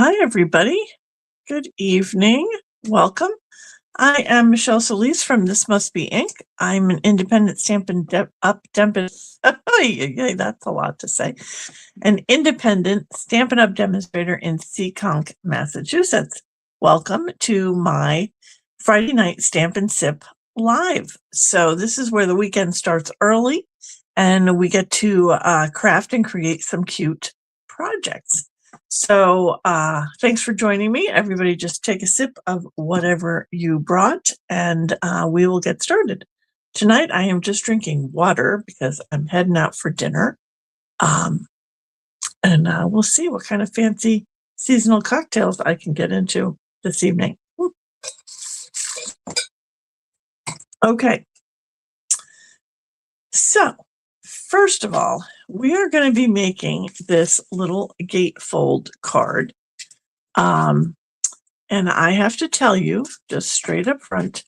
Hi, everybody. Good evening. Welcome. I am Michelle Solis from This Must Be Ink. I'm an independent Stampin' Up! That's a lot to say. An independent Stampin' Up! Demonstrator in Seekonk, Massachusetts. Welcome to my Friday night Stampin' Sip live. So this is where the weekend starts early, and we get to craft and create some cute projects. So thanks for joining me. Everybody just take a sip of whatever you brought, and we will get started. Tonight I am just drinking water because I'm heading out for dinner. And we'll see what kind of fancy seasonal cocktails I can get into this evening. Okay. So first of all, we are going to be making this little gatefold card. And I have to tell you, just straight up front,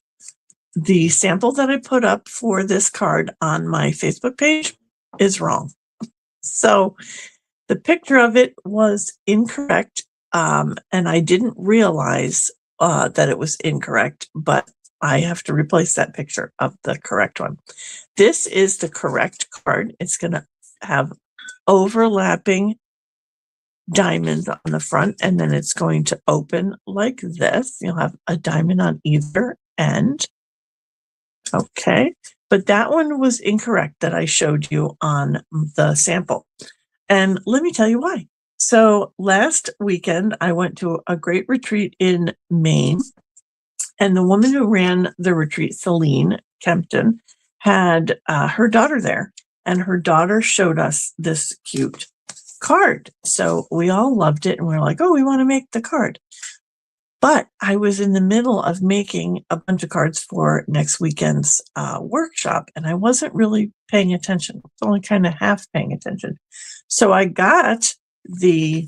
the sample that I put up for this card on my Facebook page is wrong. So the picture of it was incorrect, and I didn't realize that it was incorrect, but I have to replace that picture of the correct one. This is the correct card. It's going to have overlapping diamonds on the front, and then it's going to open like this. You'll have a diamond on either end. Okay, but that one was incorrect that I showed you on the sample. And let me tell you why. So last weekend, I went to a great retreat in Maine, and the woman who ran the retreat, Celine Kempton, had her daughter there, and her daughter showed us this cute card. So we all loved it, and we were like, oh, we want to make the card. But I was in the middle of making a bunch of cards for next weekend's workshop, and I wasn't really paying attention. I was only kind of half paying attention. So I got the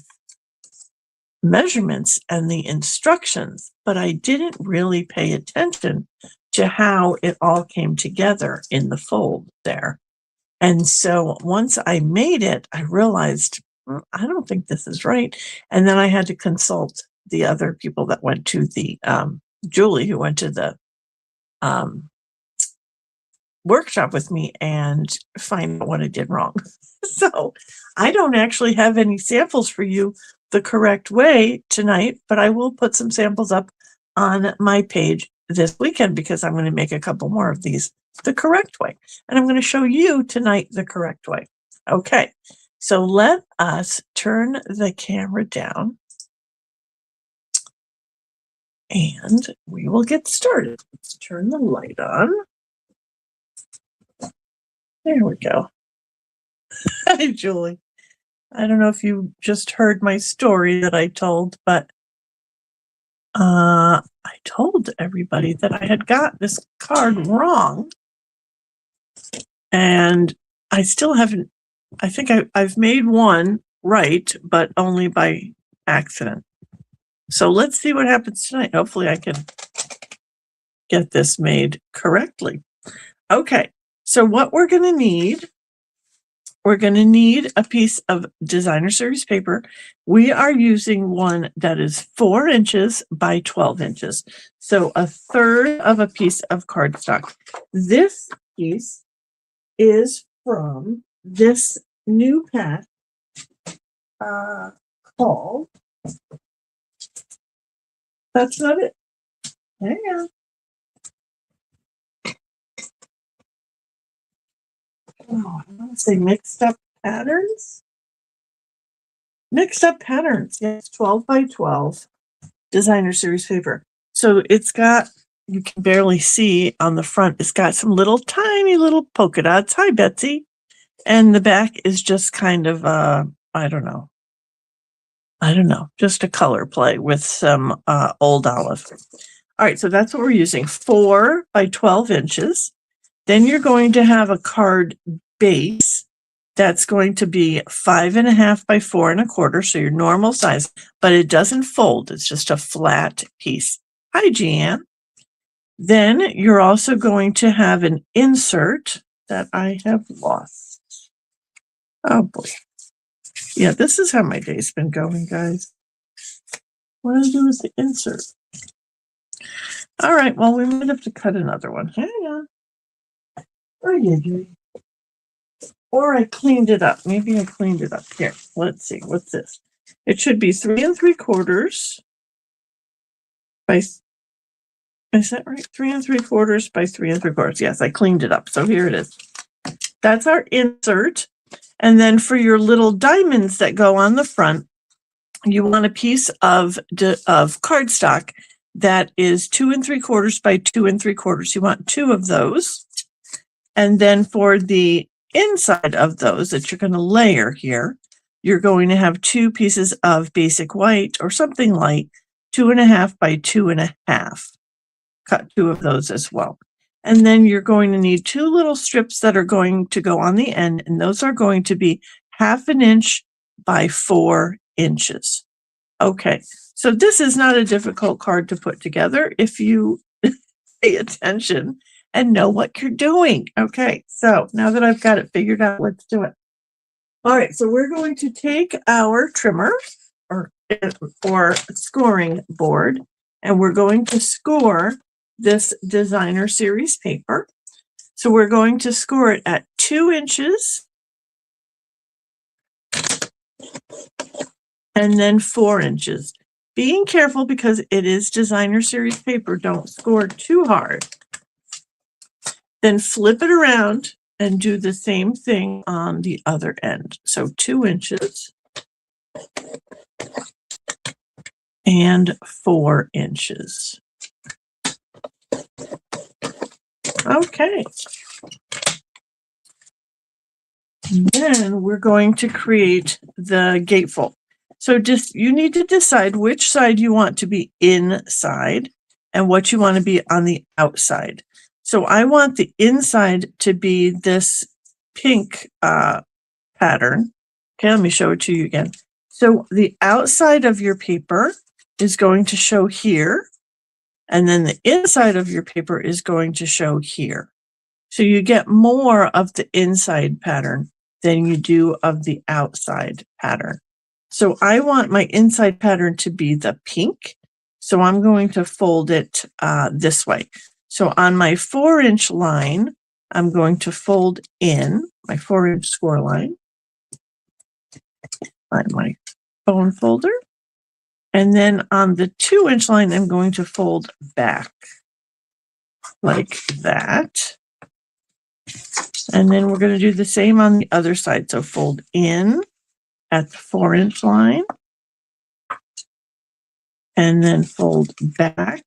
measurements and the instructions, but I didn't really pay attention to how it all came together in the fold there. And so once I made it, I realized, I don't think this is right. And then I had to consult the other people that went to the, Julie, who went to the workshop with me, and find out what I did wrong. So I don't actually have any samples for you the correct way tonight, but I will put some samples up on my page this weekend because I'm going to make a couple more of these the correct way. And I'm going to show you tonight the correct way. Okay, so let us turn the camera down and we will get started. Let's turn the light on. There we go. Hi, Julie. I don't know if you just heard my story that I told, but I told everybody that I had got this card wrong. And I still haven't, I think I've made one right, but only by accident. So let's see what happens tonight. Hopefully I can get this made correctly. Okay, so what we're going to need, we're going to need a piece of designer series paper. We are using one that is 4 inches by 12 inches. So 1/3 of a piece of cardstock. This piece is from this new pack called, that's not it. Hang on. Oh, I want to say Mixed Up Patterns. Mixed Up Patterns. Yes, 12 by 12 designer series paper. So it's got, you can barely see on the front, it's got some little tiny little polka dots. Hi, Betsy. And the back is just kind of, I don't know, just a color play with some old olive. All right, so that's what we're using, 4 by 12 inches. Then you're going to have a card base that's going to be 5.5 by 4 1/4, so your normal size, but it doesn't fold. It's just a flat piece. Hi, Jeanne. Then you're also going to have an insert that I have lost. Oh boy. Yeah, this is how my day's been going, guys. what I do is the insert. All right, well, we might have to cut another one. Hang on. Or did you? Or I cleaned it up. Maybe I cleaned it up. Here, let's see. What's this? It should be 3 3/4 by, is that right? 3 3/4 by 3 3/4. Yes, I cleaned it up. So here it is. That's our insert. And then for your little diamonds that go on the front, you want a piece of cardstock that is 2 3/4 by 2 3/4. You want 2 of those. And then for the inside of those that you're going to layer here, you're going to have 2 pieces of basic white or something light, 2.5 by 2.5. Cut 2 of those as well. And then you're going to need 2 little strips that are going to go on the end, and those are going to be 1/2 inch by 4 inches. Okay, so this is not a difficult card to put together if you pay attention and know what you're doing. Okay, so now that I've got it figured out, let's do it. All right, so we're going to take our trimmer or scoring board, and we're going to score this designer series paper. So we're going to score it at 2 inches and then 4 inches. Being careful because it is designer series paper, don't score too hard. Then flip it around and do the same thing on the other end. So 2 inches and 4 inches. Okay. And then we're going to create the gatefold. So just you need to decide which side you want to be inside and what you want to be on the outside. So I want the inside to be this pink pattern. Okay, let me show it to you again. So the outside of your paper is going to show here, and then the inside of your paper is going to show here. So you get more of the inside pattern than you do of the outside pattern. So I want my inside pattern to be the pink. So I'm going to fold it this way. So on my 4-inch line, I'm going to fold in my 4-inch score line on my bone folder. And then on the 2-inch line, I'm going to fold back like that. And then we're going to do the same on the other side. So fold in at the 4-inch line and then fold back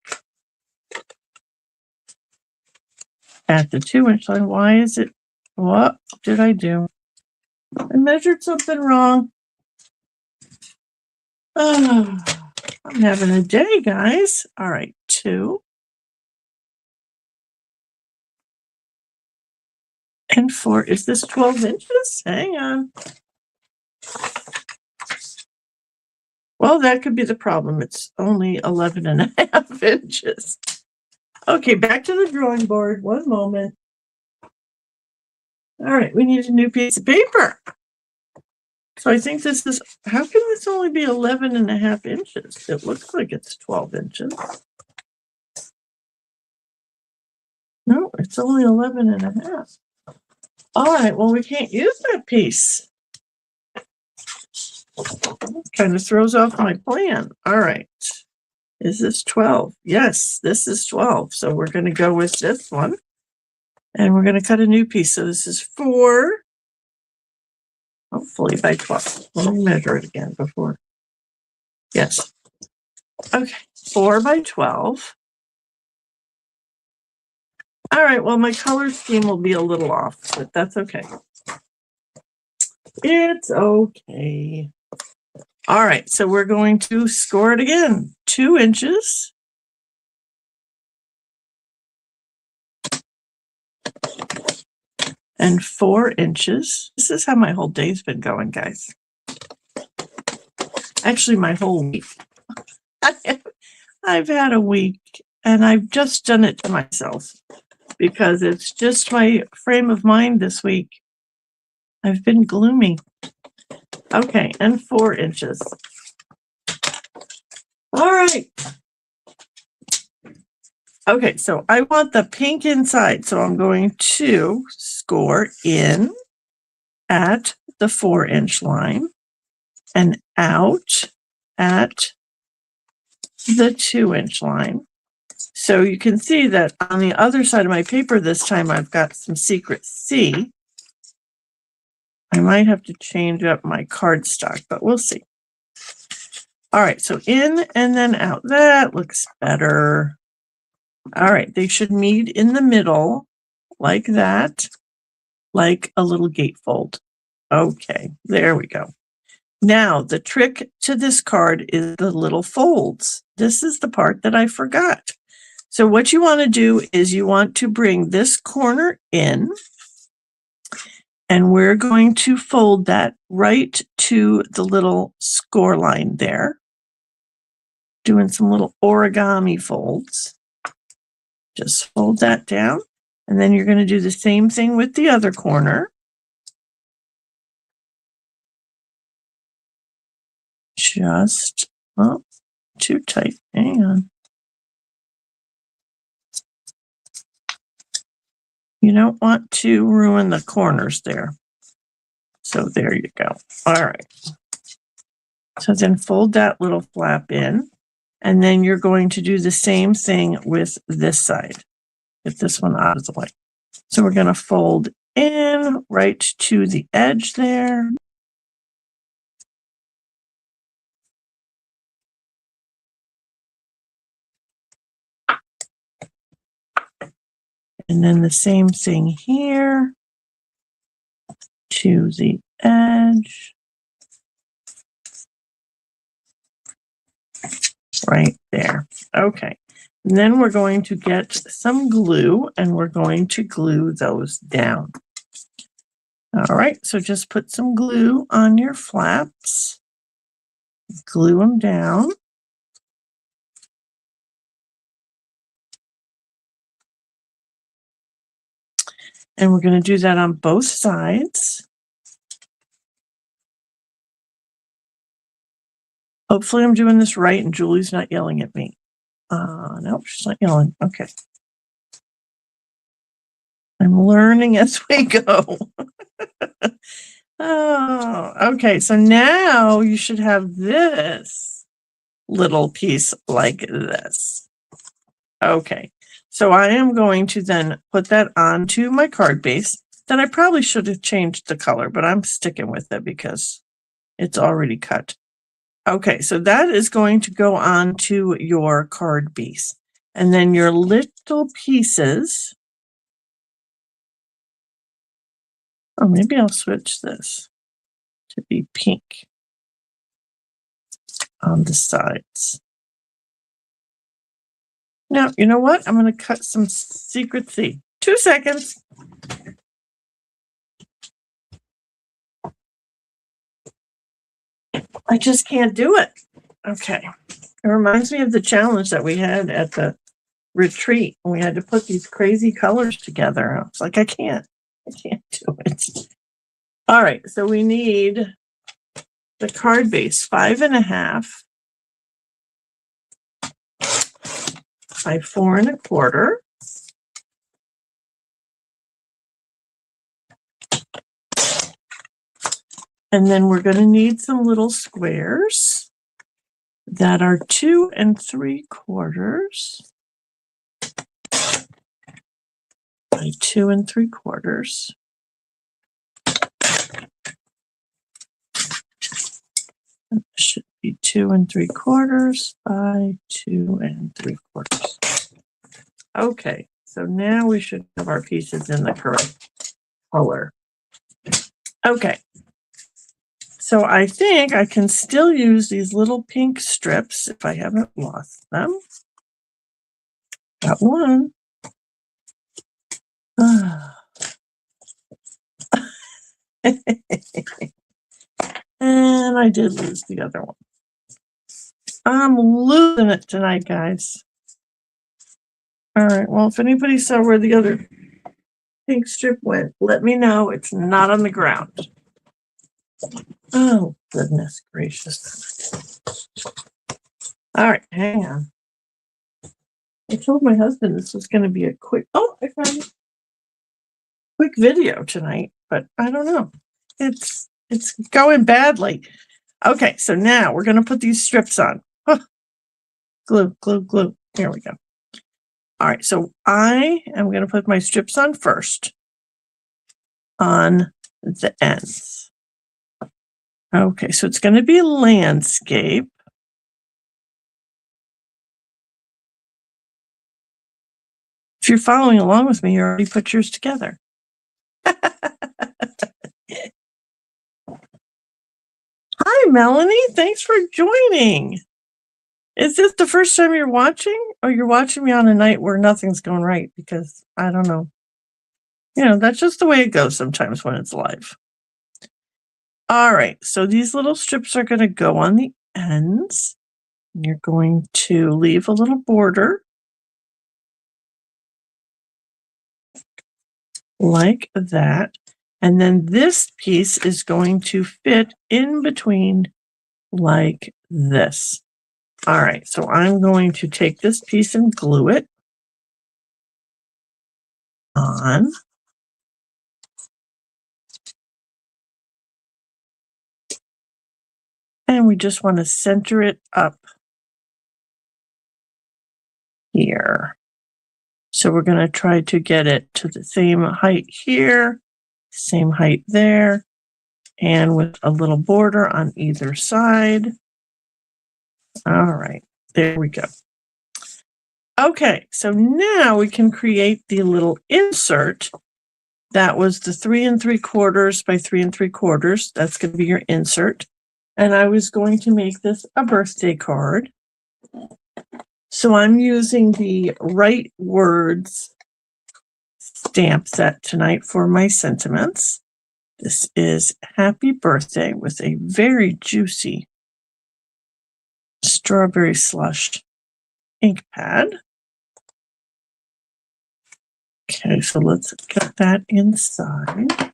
at the 2-inch line. Why is it? What did I do? I measured something wrong. Oh, I'm having a day, guys. All right, 2 and 4. Is this 12 inches? Hang on. Well, that could be the problem. It's only 11.5 inches. Okay, back to the drawing board. One moment. All right, we need a new piece of paper. So I think this is, how can this only be 11.5 inches? It looks like it's 12 inches. No, it's only 11.5. All right, well, we can't use that piece. Kind of throws off my plan. All right. Is this 12? Yes, this is 12. So we're going to go with this one. And we're going to cut a new piece. So this is 4, hopefully by 12. Let me measure it again before. Yes. Okay, 4 by 12. All right, well, my color scheme will be a little off, but that's okay. It's okay. All right, so we're going to score it again. 2 inches. And 4 inches. This is how my whole day's been going, guys. Actually, my whole week. I've had a week, and I've just done it to myself because it's just my frame of mind this week. I've been gloomy. Okay, and 4 inches. All right. Okay, so I want the pink inside, so I'm going to score in at the 4-inch line and out at the 2-inch line. So you can see that on the other side of my paper this time I've got some secret C. I might have to change up my cardstock, but we'll see. All right, so in and then out. That looks better. All right, they should meet in the middle like that, like a little gatefold. Okay, there we go. Now, the trick to this card is the little folds. This is the part that I forgot. So what you want to do is you want to bring this corner in, and we're going to fold that right to the little score line there. Doing some little origami folds. Just fold that down, and then you're going to do the same thing with the other corner. Just, oh, too tight. Hang on. You don't want to ruin the corners there. So there you go. All right. So then fold that little flap in, and then you're going to do the same thing with this side. Get this one out of the way. So we're going to fold in right to the edge there. And then the same thing here to the edge. Right there. Okay. And then we're going to get some glue and we're going to glue those down. All right. So just put some glue on your flaps. Glue them down. And we're going to do that on both sides. Hopefully I'm doing this right and Julie's not yelling at me. No, she's not yelling. Okay. I'm learning as we go. Oh, okay. So now you should have this little piece like this. Okay. So I am going to then put that onto my card base. That I probably should have changed the color, but I'm sticking with it because it's already cut. Okay, so that is going to go onto your card base. And then your little pieces. Oh, maybe I'll switch this to be pink on the sides. Now, you know what? I'm going to cut some secret C. 2 seconds. I just can't do it. Okay. It reminds me of the challenge that we had at the retreat. We had to put these crazy colors together. I was like, I can't do it. All right. So we need the card base 5.5 by 4 1/4. And then we're going to need some little squares that are 2 3/4 by 2 3/4. And this should be 2 3/4 by 2 3/4. Okay, so now we should have our pieces in the correct color. Okay. So I think I can still use these little pink strips if I haven't lost them. Got one. And I did lose the other one. I'm losing it tonight, guys. All right, well, if anybody saw where the other pink strip went, let me know. It's not on the ground. Oh, goodness gracious. All right, hang on. I told my husband this was going to be a quick, I found it. Quick video tonight, but I don't know. It's going badly. Okay, so now we're going to put these strips on. Oh, glue, glue, glue. Here we go. All right, so I am going to put my strips on first on the ends. Okay, so it's going to be landscape. If you're following along with me, you already put yours together. Hi, Melanie. Thanks for joining. Is this the first time you're watching, or you're watching me on a night where nothing's going right? Because I don't know. That's just the way it goes sometimes when it's live. All right, so these little strips are going to go on the ends. You're going to leave a little border like that. And then this piece is going to fit in between like this. All right, so I'm going to take this piece and glue it on. And we just want to center it up here. So we're going to try to get it to the same height here, same height there, and with a little border on either side. All right, there we go. Okay, so now we can create the little insert. That was the 3 3/4 by 3 3/4. That's going to be your insert. And I was going to make this a birthday card. So I'm using the Right Words stamp set tonight for my sentiments. This is Happy Birthday with a very juicy strawberry slush ink pad. Okay, so let's get that inside.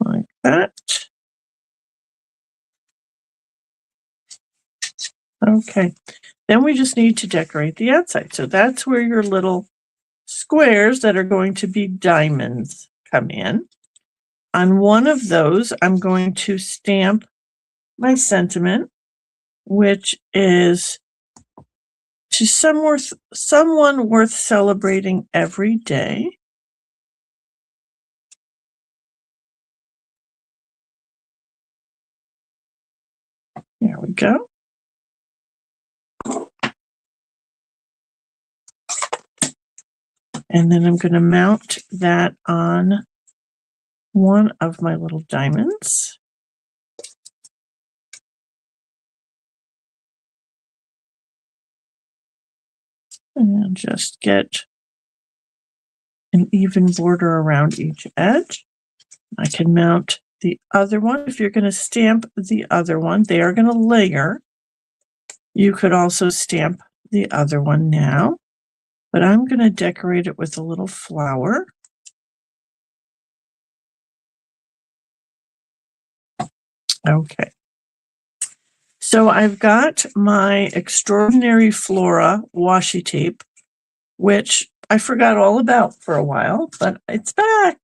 Like that. Okay, then we just need to decorate the outside. So that's where your little squares that are going to be diamonds come in. On one of those, I'm going to stamp my sentiment, which is to someone worth celebrating every day. There we go. And then I'm going to mount that on one of my little diamonds. And just get an even border around each edge. I can mount the other one. If you're going to stamp the other one, they are going to layer. You could also stamp the other one now, but I'm going to decorate it with a little flower. Okay. So I've got my Extraordinary Flora washi tape, which I forgot all about for a while, but it's back.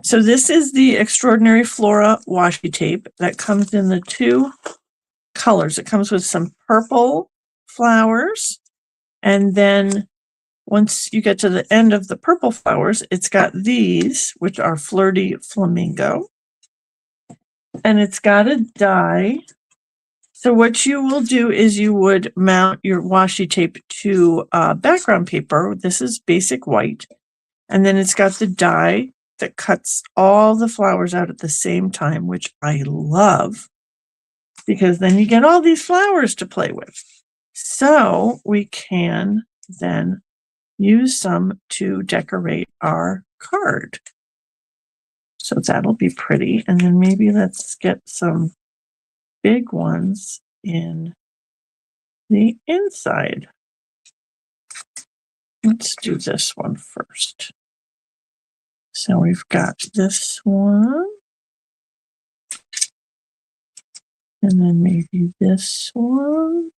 So this is the Extraordinary Flora washi tape that comes in the 2 colors. It comes with some purple flowers, and then once you get to the end of the purple flowers, it's got these, which are Flirty Flamingo, and it's got a die. So what you will do is you would mount your washi tape to background paper. This is basic white, and then it's got the die that cuts all the flowers out at the same time, which I love, because then you get all these flowers to play with. So we can then use some to decorate our card. So that'll be pretty. And then maybe let's get some big ones in the inside. Let's do this one first. So we've got this one. And then maybe this one.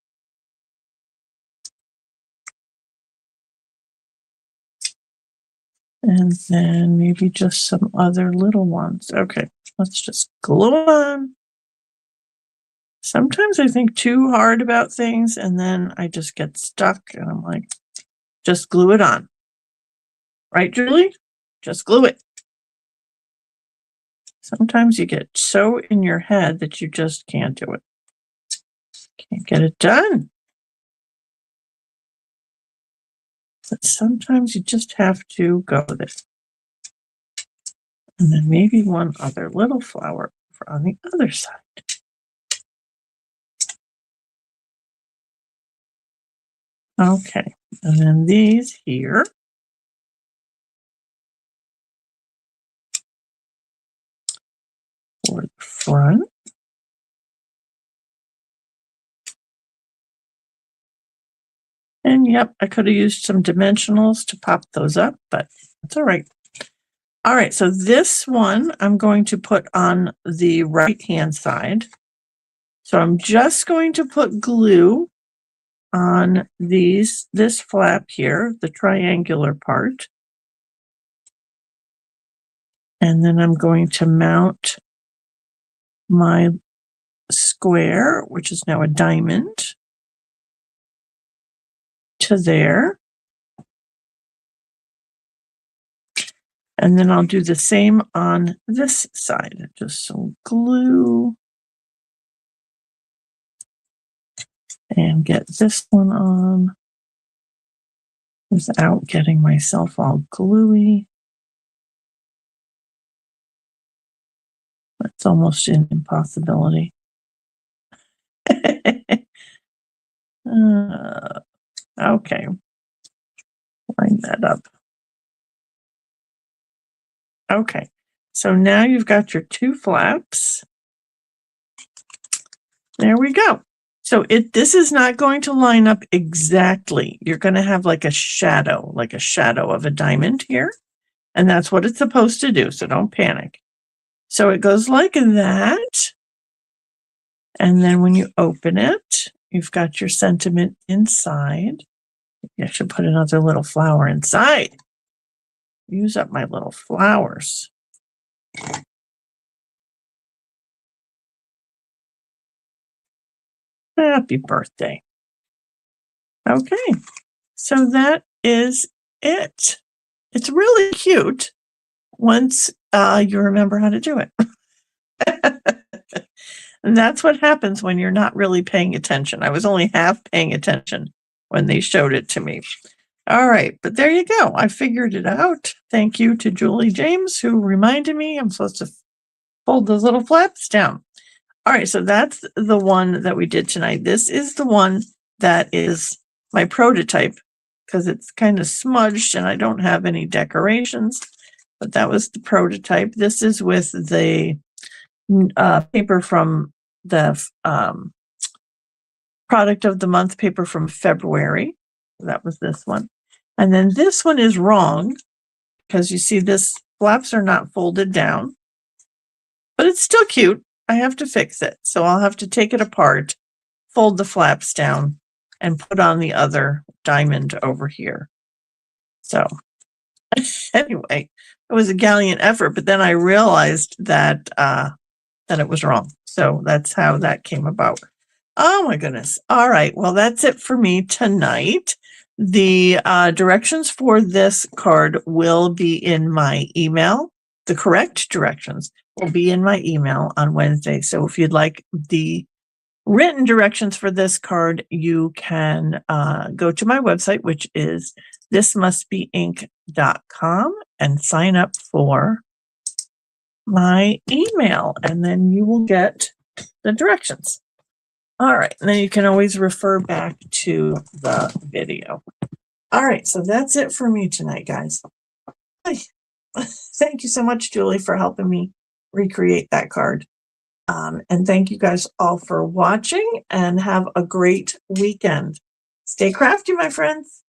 And then maybe just some other little ones. Okay, let's just glue on. Sometimes I think too hard about things and then I just get stuck and I'm like, just glue it on. Right, Julie? Just glue it. Sometimes you get so in your head that you just can't do it. Can't get it done. But sometimes you just have to go with it. And then maybe one other little flower on the other side. Okay, and then these here. For the front. And yep, I could have used some dimensionals to pop those up, but that's all right. All right, so this one I'm going to put on the right-hand side. So I'm just going to put glue on this flap here, the triangular part. And then I'm going to mount my square, which is now a diamond, to there. And then I'll do the same on this side. Just some glue. And get this one on without getting myself all gluey. That's almost an impossibility. Okay. Line that up. Okay. So now you've got your two flaps. There we go. So this is not going to line up exactly. You're going to have like a shadow of a diamond here. And that's what it's supposed to do. So don't panic. So it goes like that. And then when you open it, you've got your sentiment inside. I should put another little flower inside. Use up my little flowers. Happy birthday. Okay, so that is it. It's really cute once you remember how to do it. And that's what happens when you're not really paying attention. I was only half paying attention when they showed it to me. All right, but there you go. I figured it out. Thank you to Julie James, who reminded me I'm supposed to fold those little flaps down. All right, so that's the one that we did tonight. This is the one that is my prototype because it's kind of smudged and I don't have any decorations, but that was the prototype. This is with the paper from the product of the month paper from February. That was this one. And then this one is wrong because you see this flaps are not folded down, but it's still cute. I have to fix it. So I'll have to take it apart, fold the flaps down, and put on the other diamond over here. So anyway, it was a gallant effort, but then I realized that it was wrong. So that's how that came about. Oh my goodness. All right. Well, that's it for me tonight. The directions for this card will be in my email. The correct directions will be in my email on Wednesday. So if you'd like the written directions for this card, you can go to my website, which is thismustbeinc.com, and sign up for my email, and then you will get the directions. All right, and then you can always refer back to the video. All right, so that's it for me tonight, guys. Thank you so much, Julie, for helping me recreate that card. And thank you guys all for watching, and have a great weekend. Stay crafty, my friends.